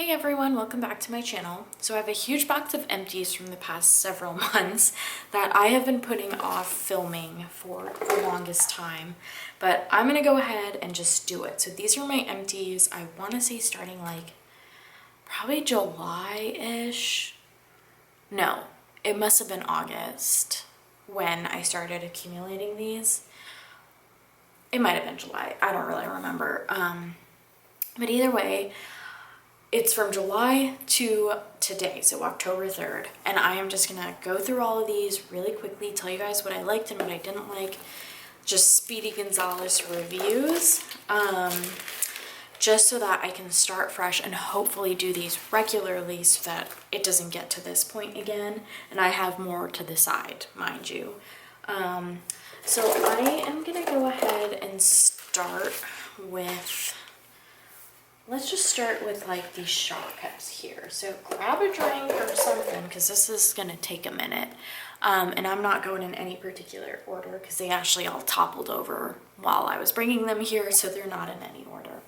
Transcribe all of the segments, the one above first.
Hey everyone, welcome back to my channel. So I have a huge box of empties from the past several months that I have been putting off filming for the longest time, but I'm gonna go ahead and just do it. So these are my empties. I want to say starting like probably July-ish. No, it must have been August when I started accumulating these. It might have been July, I don't really remember. But either way, it's from July to today, so October 3rd, and I am just gonna go through all of these really quickly, tell you guys what I liked and what I didn't like, just Speedy Gonzalez reviews, just so that I can start fresh and hopefully do these regularly so that it doesn't get to this point again, and I have more to the side, mind you. So I am gonna go ahead and start with, let's just start with like these shot cups here. So grab a drink or something because this is gonna take a minute. And I'm not going in any particular order because they actually all toppled over while I was bringing them here, so they're not in any order.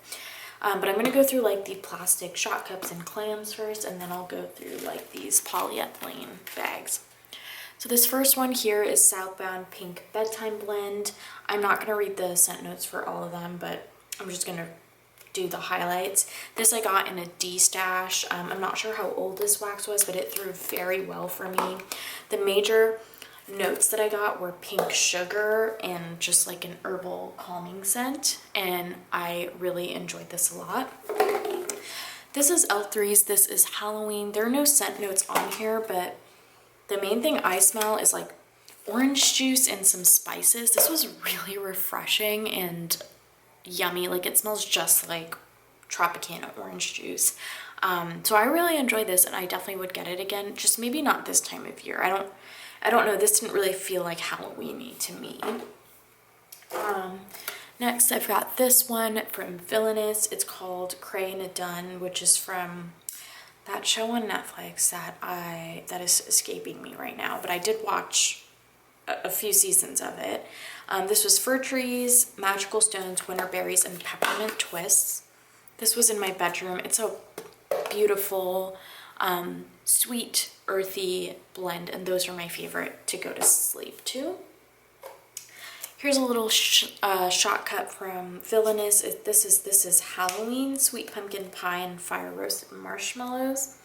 But I'm gonna go through like the plastic shot cups and clams first, and then I'll go through like these polyethylene bags. So this first one here is Southbound Pink Bedtime Blend. I'm not gonna read the scent notes for all of them, but I'm just gonna do the highlights. This I got in a D-stash. I'm not sure how old this wax was, but it threw very well for me. The major notes that I got were pink sugar and just like an herbal calming scent, and I really enjoyed this a lot. This is L3's. This is Halloween. There are no scent notes on here, but the main thing I smell is like orange juice and some spices. This was really refreshing and yummy. Like it smells just like Tropicana orange juice. So I really enjoyed this, and I definitely would get it again, just maybe not this time of year. I don't know, this didn't really feel like Halloween-y to me. Next I've got this one from Villainous. It's called Cray and a Dun, which is from that show on Netflix that is escaping me right now, but I did watch a few seasons of it. This was fir trees, magical stones, winter berries, and peppermint twists. This was in my bedroom. It's a beautiful, sweet, earthy blend, and those are my favorite to go to sleep to. Here's a little shot cup from Villainous. This is Halloween, sweet pumpkin pie, and fire roasted marshmallows.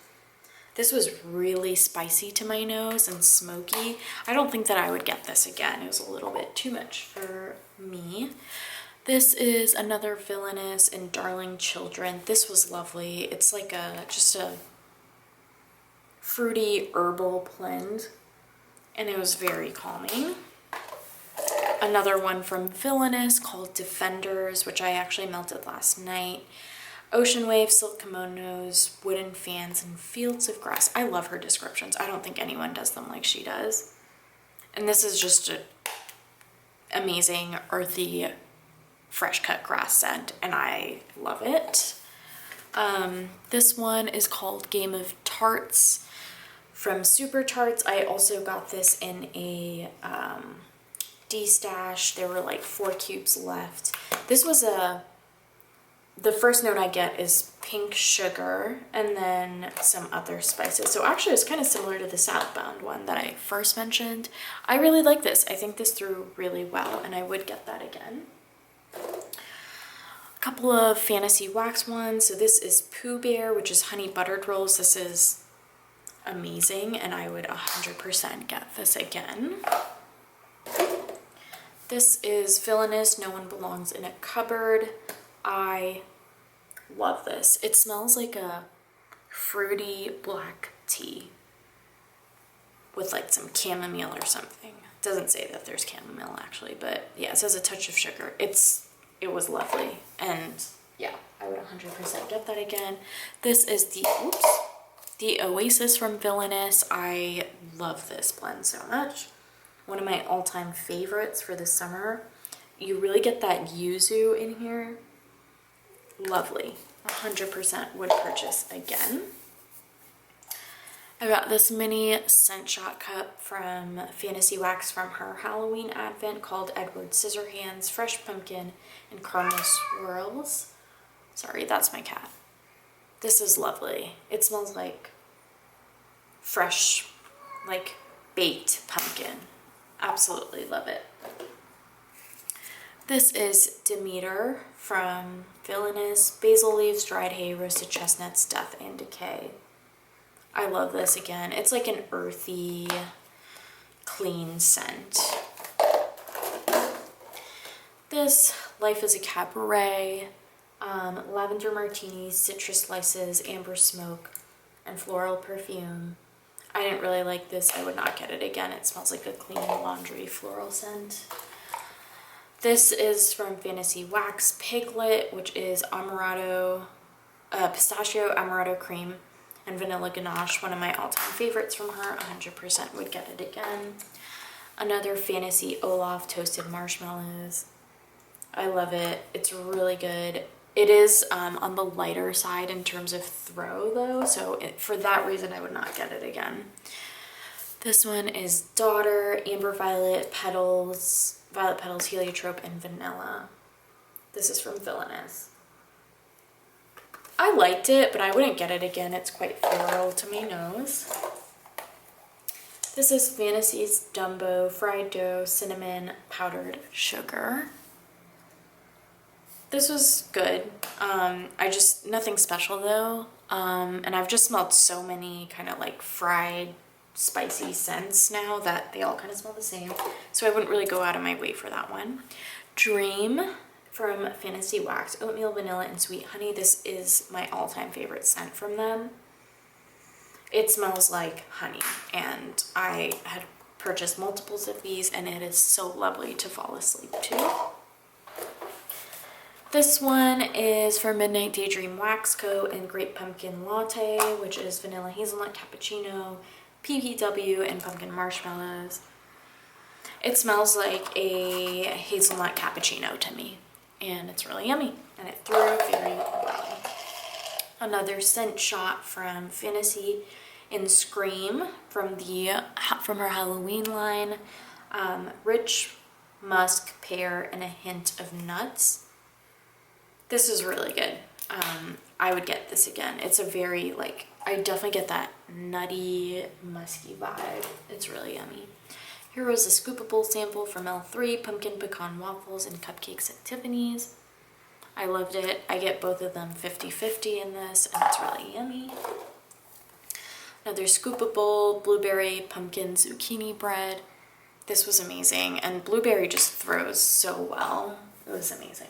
This was really spicy to my nose and smoky. I don't think that I would get this again. It was a little bit too much for me. This is another Villainous and Darling Children. This was lovely. It's like just a fruity herbal blend, and it was very calming. Another one from Villainous called Defenders, which I actually melted last night. Ocean Wave, silk kimonos, wooden fans, and fields of grass. I love her descriptions. I don't think anyone does them like she does. And this is just an amazing, earthy, fresh cut grass scent, and I love it. This one is called Game of Tarts from Super Tarts. I also got this in a D-stash. There were like 4 cubes left. This was the first note I get is pink sugar and then some other spices. So actually it's kind of similar to the Southbound one that I first mentioned. I really like this. I think this threw really well, and I would get that again. A couple of fantasy wax ones. So this is Pooh Bear, which is honey buttered rolls. This is amazing, and I would 100% get this again. This is Villainous, No One Belongs in a Cupboard. I love this. It smells like a fruity black tea with like some chamomile or something. It doesn't say that there's chamomile actually, but yeah, it says a touch of sugar. It was lovely, and yeah, I would 100% get that again. This is the Oasis from Villainous. I love this blend so much. One of my all-time favorites for the summer. You really get that yuzu in here. Lovely. 100% would purchase again. I got this mini scent shot cup from Fantasy Wax from her Halloween advent called Edward Scissorhands, Fresh Pumpkin, and Caramel Swirls. Sorry, that's my cat. This is lovely. It smells like fresh, like baked pumpkin. Absolutely love it. This is Demeter from Villainous. Basil leaves, dried hay, roasted chestnuts, death and decay. I love this again. It's like an earthy, clean scent. This, Life is a Cabaret. Lavender martini, citrus slices, amber smoke, and floral perfume. I didn't really like this. I would not get it again. It smells like a clean laundry floral scent. This is from Fantasy Wax Piglet, which is pistachio, amaretto cream, and vanilla ganache. One of my all-time favorites from her. 100% would get it again. Another Fantasy Olaf toasted marshmallows. I love it. It's really good. It is on the lighter side in terms of throw though, so for that reason I would not get it again. This one is Daughter, Amber Violet Petals, Heliotrope, and Vanilla. This is from Villainous. I liked it, but I wouldn't get it again. It's quite floral to my nose. This is Fantasy's Dumbo, Fried Dough, Cinnamon, Powdered Sugar. This was good. Nothing special though. And I've just smelled so many kind of like fried, spicy scents now that they all kind of smell the same. So I wouldn't really go out of my way for that one. Dream from Fantasy Wax, Oatmeal, Vanilla, and Sweet Honey. This is my all-time favorite scent from them. It smells like honey, and I had purchased multiples of these, and it is so lovely to fall asleep to. This one is for Midnight Daydream Wax Coat and Grape Pumpkin Latte, which is vanilla hazelnut cappuccino, PPW, and pumpkin marshmallows. It smells like a hazelnut cappuccino to me, and it's really yummy, and it threw very well. Another scent shot from Fantasy in Scream from her Halloween line. Rich musk, pear, and a hint of nuts. This is really good. I would get this again. It's a very, I definitely get that nutty, musky vibe. It's really yummy. Here was a scoopable sample from L3, pumpkin pecan waffles and cupcakes at Tiffany's. I loved it. I get both of them 50-50 in this, and it's really yummy. Another scoopable blueberry pumpkin zucchini bread. This was amazing, and blueberry just throws so well. It was amazing.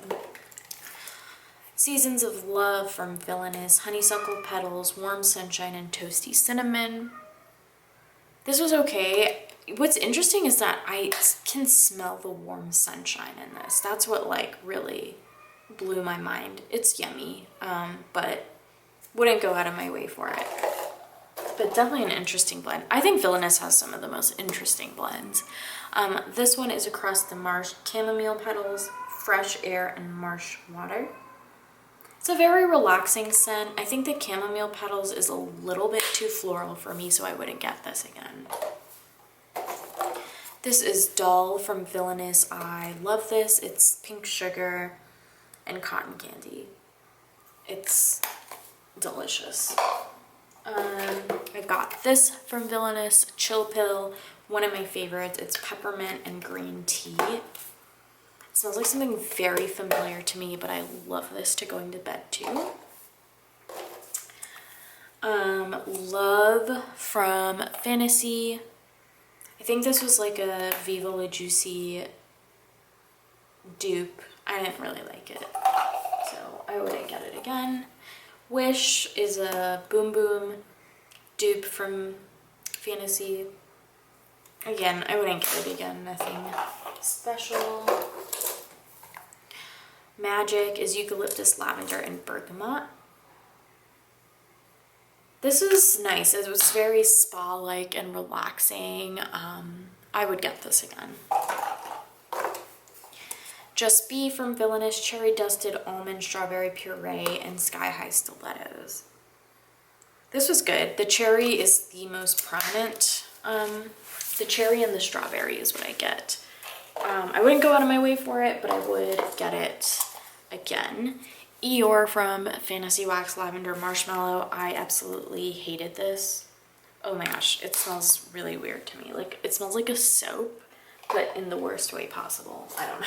Seasons of Love from Villainous, honeysuckle petals, warm sunshine, and toasty cinnamon. This was okay. What's interesting is that I can smell the warm sunshine in this. That's what really blew my mind. It's yummy, but wouldn't go out of my way for it. But definitely an interesting blend. I think Villainous has some of the most interesting blends. This one is Across the Marsh, chamomile petals, fresh air, and marsh water. It's a very relaxing scent. I think the chamomile petals is a little bit too floral for me, so I wouldn't get this again. This is Doll from Villainous. I love this. It's pink sugar and cotton candy. It's delicious. I've got this from Villainous, Chill Pill, one of my favorites. It's peppermint and green tea. It smells like something very familiar to me, but I love this to going to bed too. Love from Fantasy. I think this was like a Viva La Juicy dupe. I didn't really like it, so I wouldn't get it again. Wish is a Boom Boom dupe from Fantasy. Again, I wouldn't get it again, nothing special. Magic is Eucalyptus, Lavender, and Bergamot. This is nice. It was very spa-like and relaxing. I would get this again. Just Be from Villainous, Cherry Dusted Almond Strawberry Puree, and Sky High Stilettos. This was good. The cherry is the most prominent. The cherry and the strawberry is what I get. I wouldn't go out of my way for it, but I would get it again. Eeyore from Fantasy Wax Lavender Marshmallow. I absolutely hated this. Oh my gosh, it smells really weird to me. Like, it smells like a soap, but in the worst way possible. I don't know.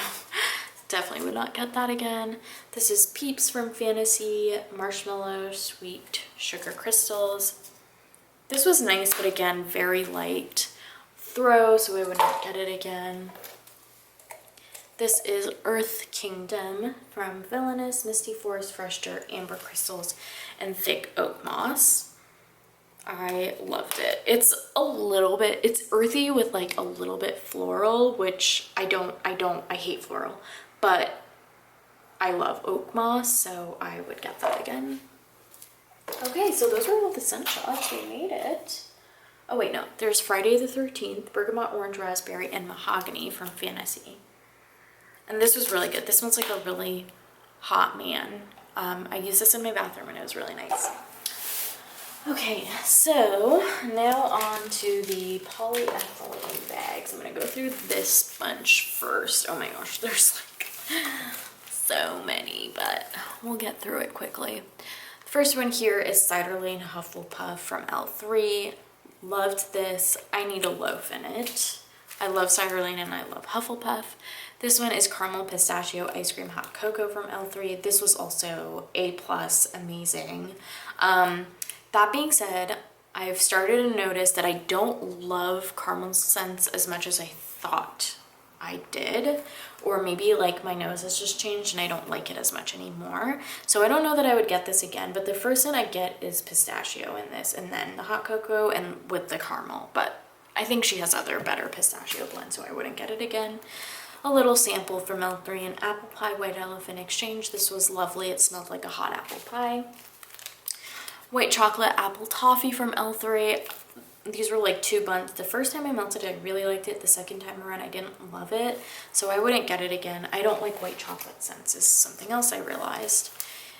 Definitely would not get that again. This is Peeps from Fantasy Marshmallow Sweet Sugar Crystals. This was nice, but again, very light throw, so I would not get it again. This is Earth Kingdom from Villainous, Misty Forest, Fresh Dirt, Amber Crystals, and Thick Oak Moss. I loved it. It's earthy with like a little bit floral, which I hate floral, but I love oak moss, so I would get that again. Okay, so those were all the scent shots. We made it. Oh wait, no, there's Friday the 13th, Bergamot, Orange, Raspberry, and Mahogany from Fantasy. And this was really good. This smells like a really hot man. I used this in my bathroom and it was really nice. Okay, so now on to the polyethylene bags. I'm gonna go through this bunch first. Oh my gosh, there's like so many, but we'll get through it quickly. The first one here is Ciderline Hufflepuff from L3. Loved this. I need a loaf in it. I love Ciderline and I love Hufflepuff. This one is Caramel Pistachio Ice Cream Hot Cocoa from L3. This was also A+, amazing. That being said, I've started to notice that I don't love caramel scents as much as I thought I did. Or maybe like my nose has just changed and I don't like it as much anymore. So I don't know that I would get this again, but the first one I get is pistachio in this, and then the hot cocoa and with the caramel. But I think she has other better pistachio blends, so I wouldn't get it again. A little sample from L3 and Apple Pie White Elephant Exchange. This was lovely. It smelled like a hot apple pie. White Chocolate Apple Toffee from L3. These were like 2 buns. The first time I melted it, I really liked it. The second time around, I didn't love it, so I wouldn't get it again. I don't like white chocolate scents, is something else I realized.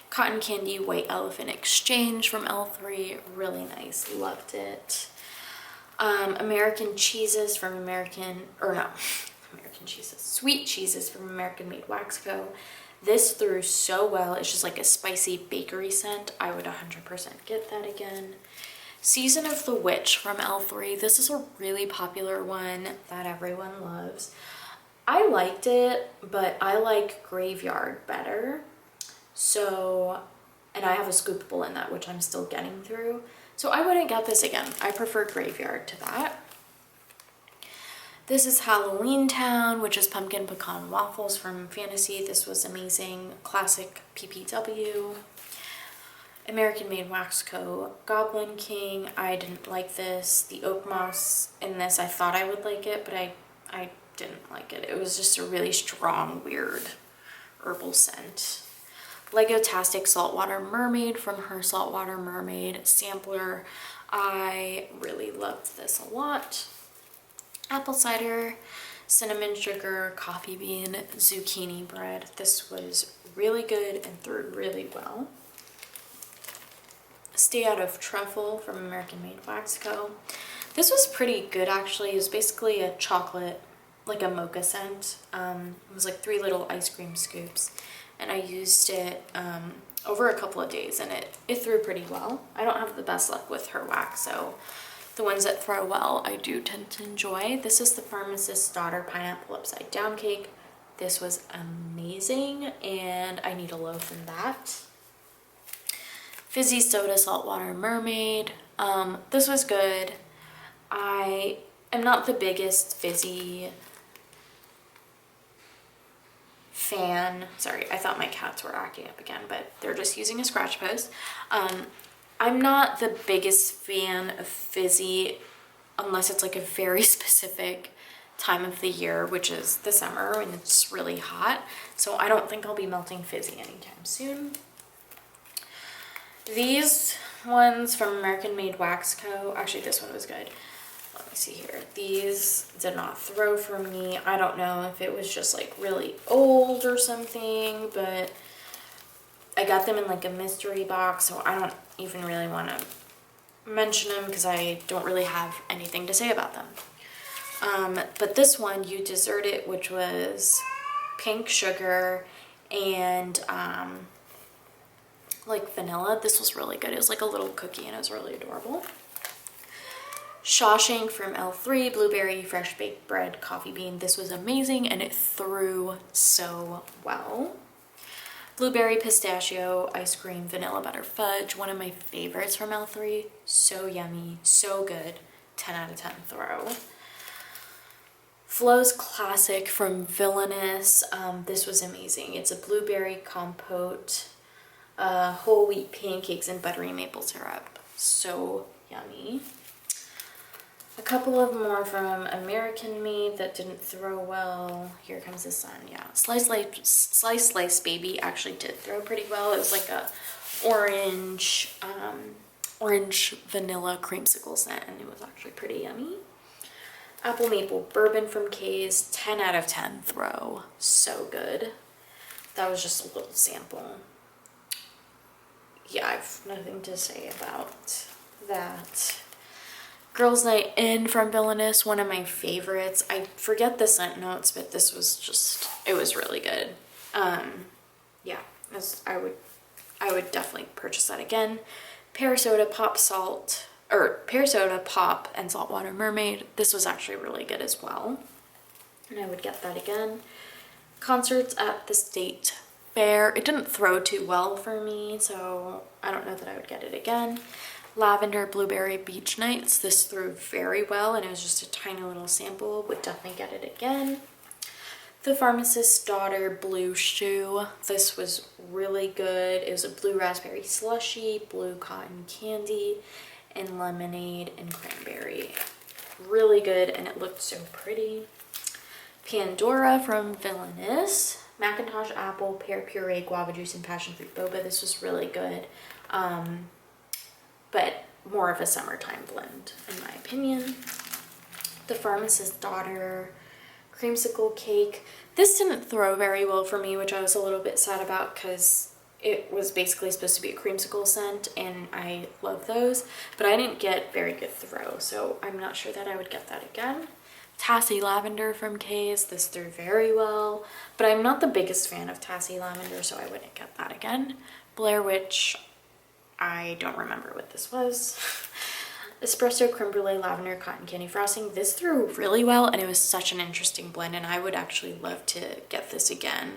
Cotton Candy White Elephant Exchange from L3. Really nice. Loved it. American Cheeses from Sweet Cheeses from American Made Wax Co. This threw so well. It's just like a spicy bakery scent. I would 100% get that again. Season of the Witch from L3. This is a really popular one that everyone loves. I liked it, but I like Graveyard better. So, and I have a scoopable in that, which I'm still getting through. So I wouldn't get this again. I prefer Graveyard to that. This is Halloweentown, which is pumpkin pecan waffles from Fantasy. This was amazing. Classic PPW. American Made Wax Co. Goblin King. I didn't like this. The oak moss in this, I thought I would like it, but I didn't like it. It was just a really strong, weird herbal scent. Lego-tastic Saltwater Mermaid from her Saltwater Mermaid sampler. I really loved this a lot. Apple cider, cinnamon sugar, coffee bean, zucchini bread. This was really good and threw really well. Stay Out of Truffle from American Made Wax Co. This was pretty good actually. It was basically a chocolate, like a mocha scent. It was like 3 little ice cream scoops, and I used it over a couple of days, and it threw pretty well. I don't have the best luck with her wax, so the ones that throw well I do tend to enjoy. This is the Pharmacist Daughter Pineapple Upside Down Cake. This was amazing, and I need a loaf in that. Fizzy Soda Saltwater Mermaid. This was good. I am not the biggest fizzy fan. Sorry, I thought my cats were acting up again, but they're just using a scratch post. I'm not the biggest fan of fizzy unless it's like a very specific time of the year, which is the summer when it's really hot. So I don't think I'll be melting fizzy anytime soon. These ones from American Made Wax Co. Actually, this one was good. Let me see here. These did not throw for me. I don't know if it was just like really old or something, but I got them in like a mystery box, so I don't even really want to mention them because I don't really have anything to say about them. But this one, You Dessert It, which was pink sugar and like vanilla. This was really good. It was like a little cookie and it was really adorable. Shawshank from L3, blueberry, fresh baked bread, coffee bean. This was amazing and it threw so well. Blueberry pistachio ice cream vanilla butter fudge, one of my favorites from L3. So yummy, so good. 10 out of 10 throw. Flo's classic from Villainous. This was amazing. It's a blueberry compote, whole wheat pancakes and buttery maple syrup. So yummy. A couple of more from American Made that didn't throw well. Here Comes the Sun. Yeah, Slice Baby actually did throw pretty well. It was like a orange vanilla creamsicle scent, and it was actually pretty yummy. Apple Maple Bourbon from Kay's, 10 out of 10 throw. So good. That was just a little sample. Yeah, I have nothing to say about that. Girls Night In from Villainous, one of my favorites. I forget the scent notes, but this was just, it was really good. Yeah, I would definitely purchase that again. Pear Soda Pop and Saltwater Mermaid. This was actually really good as well, and I would get that again. Concerts at the State Fair. It didn't throw too well for me, so I don't know that I would get it again. Lavender Blueberry Beach Nights. This threw very well and it was just a tiny little sample. Would definitely get it again. The Pharmacist's Daughter Blue Shoe. This was really good. It was a blue raspberry slushy, blue cotton candy, and lemonade and cranberry. Really good and it looked so pretty. Pandora from Villainous. Macintosh Apple, Pear Puree, Guava Juice, and Passion Fruit Boba. This was really good. But more of a summertime blend, in my opinion. The Pharmacist's Daughter Creamsicle Cake. This didn't throw very well for me, which I was a little bit sad about because it was basically supposed to be a creamsicle scent, and I love those, but I didn't get very good throw, so I'm not sure that I would get that again. Tassie Lavender from Kay's. This threw very well, but I'm not the biggest fan of Tassie Lavender, so I wouldn't get that again. Blair Witch. I don't remember what this was. Espresso Creme Brulee Lavender Cotton Candy Frosting. This threw really well and it was such an interesting blend, and I would actually love to get this again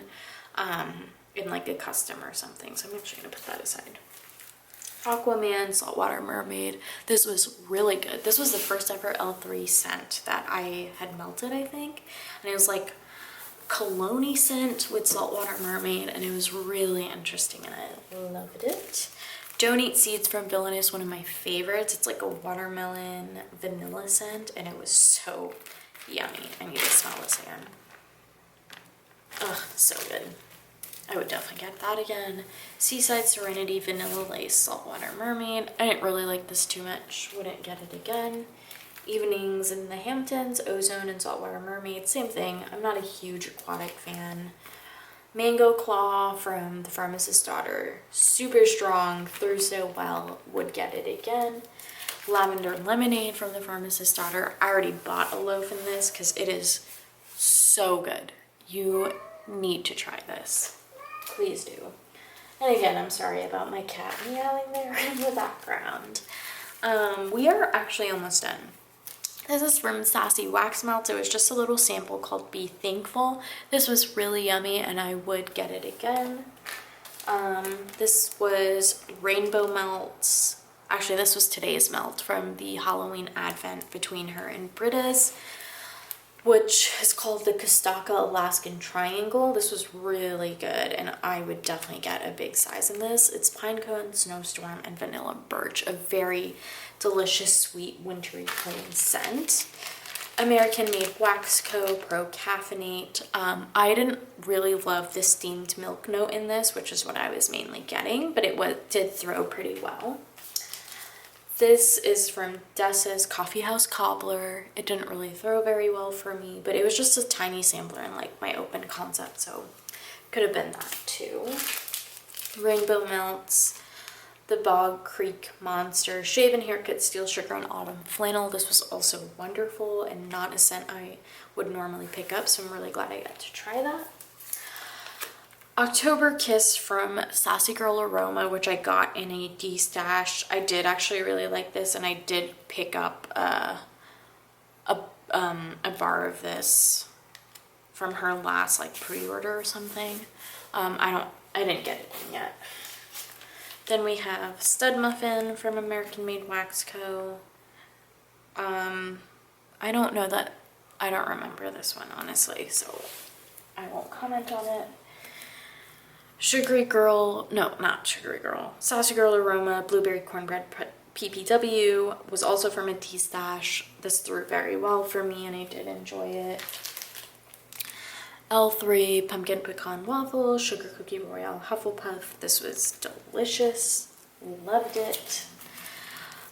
in like a custom or something. So I'm actually going to put that aside. Aquaman Saltwater Mermaid. This was really good. This was the first ever L3 scent that I had melted, I think. And it was like cologne-y scent with Saltwater Mermaid, and it was really interesting and I loved it. Don't Eat Seeds from Villainous, one of my favorites. It's like a watermelon vanilla scent, and it was so yummy. I need to smell this again. Ugh, so good. I would definitely get that again. Seaside Serenity Vanilla Lace Saltwater Mermaid. I didn't really like this too much. Wouldn't get it again. Evenings in the Hamptons, Ozone and Saltwater Mermaid. Same thing. I'm not a huge aquatic fan. Mango Claw from The Pharmacist's Daughter. Super strong, threw so well, would get it again. Lavender Lemonade from The Pharmacist's Daughter. I already bought a loaf in this because it is so good. You need to try this. Please do. And again, I'm sorry about my cat meowing there in the background. We are actually almost done. This is from Sassy Wax Melts. It was just a little sample called Be Thankful. This was really yummy and I would get it again. This was Rainbow Melts. Actually, this was today's melt from the Halloween Advent between her and Britta's, which is called the Kostaka Alaskan Triangle. This was really good and I would definitely get a big size in this. It's Pinecone, Snowstorm, and Vanilla Birch. A very delicious, sweet, wintry clean scent. American Made Wax Co. Pro Caffeinate. I didn't really love the steamed milk note in this, which is what I was mainly getting, but it did throw pretty well. This is from Dessa's Coffee House Cobbler. It didn't really throw very well for me, but it was just a tiny sampler in like my open concept, so could have been that too. Rainbow Melts, the Bog Creek Monster Shave and Haircut Steel Sugar and Autumn Flannel. This was also wonderful and not a scent I would normally pick up, so I'm really glad I got to try that. October Kiss from Sassy Girl Aroma, which I got in a D-stash. I did actually really like this, and I did pick up a bar of this from her last like pre-order or something. I didn't get it yet. Then we have Stud Muffin from American Made Wax Co. I don't know that, I don't remember this one honestly, so I won't comment on it. Sugary Girl, no, not Sugary Girl, Sassy Girl Aroma Blueberry Cornbread PPW was also from a D-stash. This threw very well for me and I did enjoy it. L3 Pumpkin Pecan Waffle Sugar Cookie Royale Hufflepuff. This was delicious. Loved it.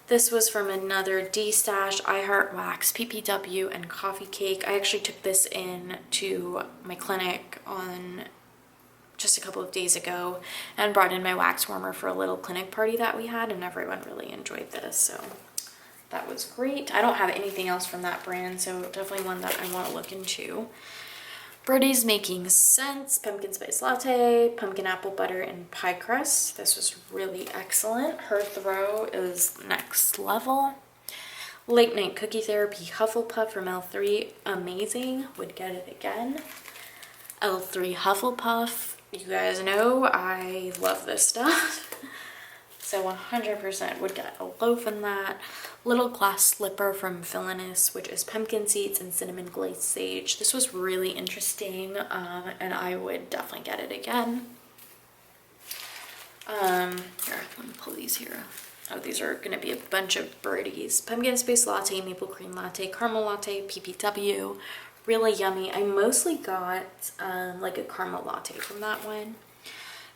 This was from another D-stash, I Heart Wax PPW and Coffee Cake. I actually took this in to my clinic on just a couple of days ago and brought in my wax warmer for a little clinic party that we had, and everyone really enjoyed this, so that was great. I don't have anything else from that brand, so definitely one that I want to look into. Birdie's Making Sense Pumpkin Spice Latte, Pumpkin Apple Butter and Pie Crust. This was really excellent. Her throw is next level. Late Night Cookie Therapy Hufflepuff from L3, amazing, would get it again. L3 Hufflepuff, you guys know I love this stuff, so 100% would get a loaf in that. Little Glass Slipper from Villainous, which is pumpkin seeds and cinnamon glazed sage. This was really interesting, and I would definitely get it again. Here, let me pull these here. Oh, these are going to be a bunch of birdies. Pumpkin Spice Latte, Maple Cream Latte, Caramel Latte, PPW. Really yummy. I mostly got like a caramel latte from that one.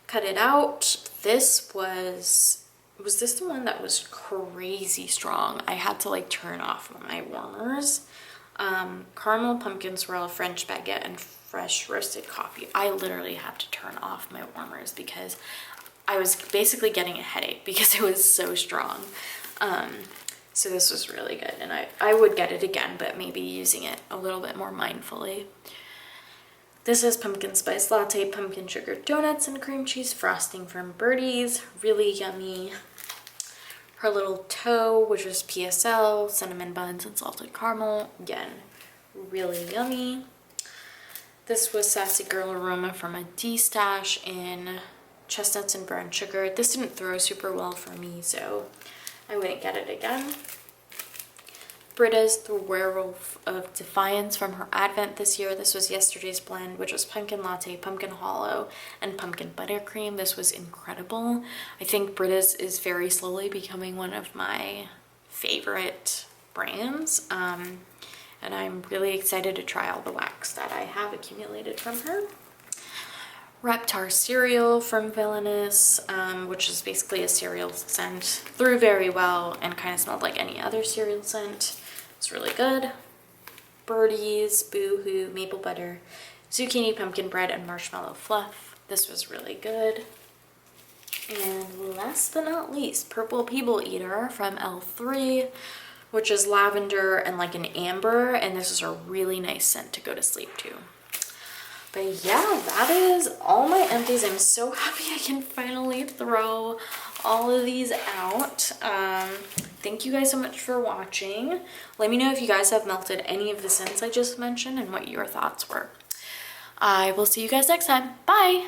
Cut It Out. This was this the one that was crazy strong? I had to like turn off my warmers. Caramel pumpkin swirl, French baguette, and fresh roasted coffee. I literally had to turn off my warmers because I was basically getting a headache because it was so strong. So this was really good, and I would get it again, but maybe using it a little bit more mindfully. This is Pumpkin Spice Latte, Pumpkin Sugar Donuts, and Cream Cheese Frosting from Birdie's. Really yummy. Her Little Toe, which was PSL, Cinnamon Buns, and Salted Caramel. Again, really yummy. This was Sassy Girl Aroma from a D-stash in Chestnuts and Brown Sugar. This didn't throw super well for me, so I wouldn't get it again. Britta's The Werewolf of Defiance from her Advent this year. This was yesterday's blend, which was Pumpkin Latte, Pumpkin Hollow, and Pumpkin Buttercream. This was incredible. I think Britta's is very slowly becoming one of my favorite brands. And I'm really excited to try all the wax that I have accumulated from her. Reptar Cereal from Villainous, which is basically a cereal scent. Threw very well and kind of smelled like any other cereal scent. It's really good. Birdie's Boohoo Maple Butter, Zucchini Pumpkin Bread, and Marshmallow Fluff. This was really good. And last but not least, Purple People Eater from L3, which is lavender and like an amber, and this is a really nice scent to go to sleep to. But yeah, that is all my empties. I'm so happy I can finally throw all of these out. Thank you guys so much for watching. Let me know if you guys have melted any of the scents I just mentioned and what your thoughts were. I will see you guys next time. Bye!